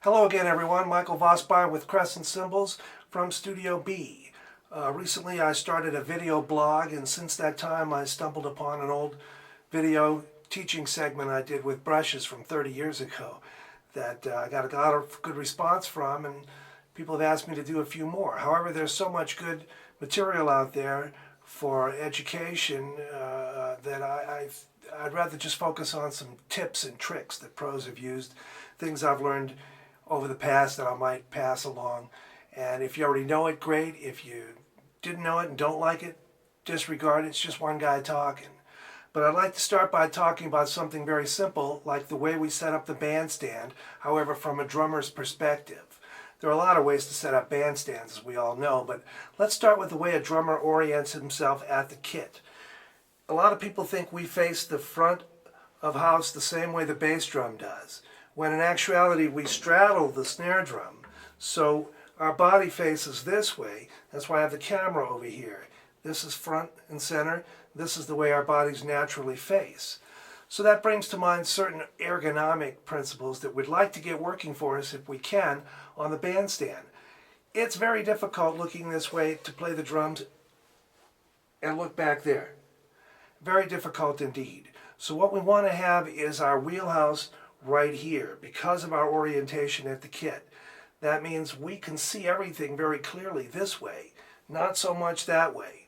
Hello again, everyone. Michael Vosmeyer with Crescent Cymbals from Studio B. Recently I started a video blog, and since that time I stumbled upon an old video teaching segment I did with brushes from 30 years ago that I got a lot of good response from, and people have asked me to do a few more. However, there's so much good material out there for education that I'd rather just focus on some tips and tricks that pros have used, things I've learned over the past that I might pass along. And if you already know it, great. If you didn't know it and don't like it, disregard it. It's just one guy talking. But I'd like to start by talking about something very simple, like the way we set up the bandstand, however, from a drummer's perspective. There are a lot of ways to set up bandstands, as we all know, but let's start with the way a drummer orients himself at the kit. A lot of people think we face the front of house the same way the bass drum does, when in actuality we straddle the snare drum, so our body faces this way. That's why I have the camera over here. This is front and center. This is the way our bodies naturally face. So that brings to mind certain ergonomic principles that we'd like to get working for us, if we can, on the bandstand. It's very difficult looking this way to play the drums and look back there. Very difficult indeed. So what we want to have is our wheelhouse right here because of our orientation at the kit. That means we can see everything very clearly this way, not so much that way.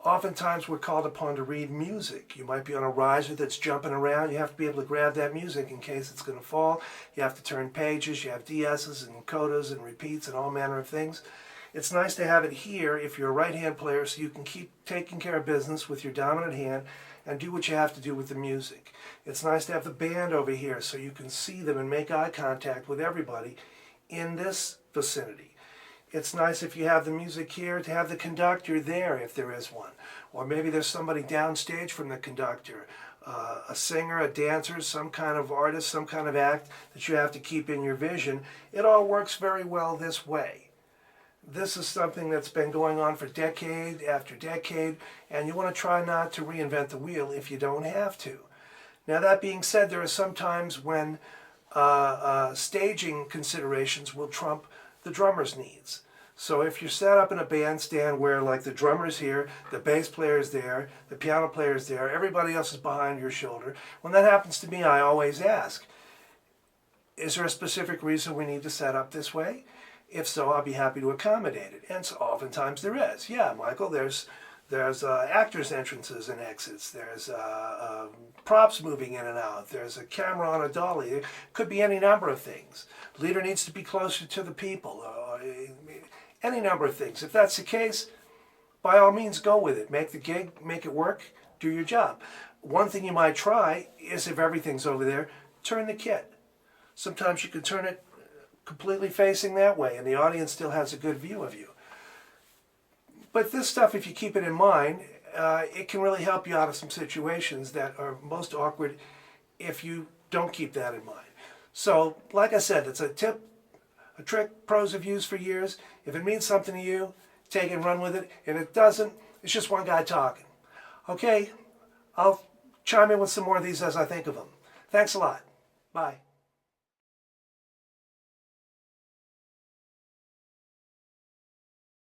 Oftentimes we're called upon to read music. You might be on a riser that's jumping around. You have to be able to grab that music in case it's going to fall. You have to turn pages. You have DS's and codas and repeats and all manner of things. It's nice to have it here if you're a right-hand player, so you can keep taking care of business with your dominant hand and do what you have to do with the music. It's nice to have the band over here so you can see them and make eye contact with everybody in this vicinity. It's nice if you have the music here to have the conductor there if there is one. Or maybe there's somebody downstage from the conductor, a singer, a dancer, some kind of artist, some kind of act that you have to keep in your vision. It all works very well this way. This is something that's been going on for decade after decade, and you want to try not to reinvent the wheel if you don't have to. Now, that being said, there are some times when staging considerations will trump the drummer's needs. So if you're set up in a bandstand where, like, the drummer's here, the bass player's there, the piano player's there, everybody else is behind your shoulder, when that happens to me, I always ask, is there a specific reason we need to set up this way? If so, I'll be happy to accommodate it. And so oftentimes there is. Yeah, Michael, there's actors' entrances and exits. There's props moving in and out. There's a camera on a dolly. It could be any number of things. The leader needs to be closer to the people. Any number of things. If that's the case, by all means, go with it. Make the gig, make it work, do your job. One thing you might try is, if everything's over there, turn the kit. Sometimes you can turn it completely facing that way, and the audience still has a good view of you. But this stuff, if you keep it in mind, it can really help you out of some situations that are most awkward if you don't keep that in mind. So, like I said, it's a tip, a trick pros have used for years. If it means something to you, take it and run with it. If it doesn't, it's just one guy talking. Okay, I'll chime in with some more of these as I think of them. Thanks a lot. Bye.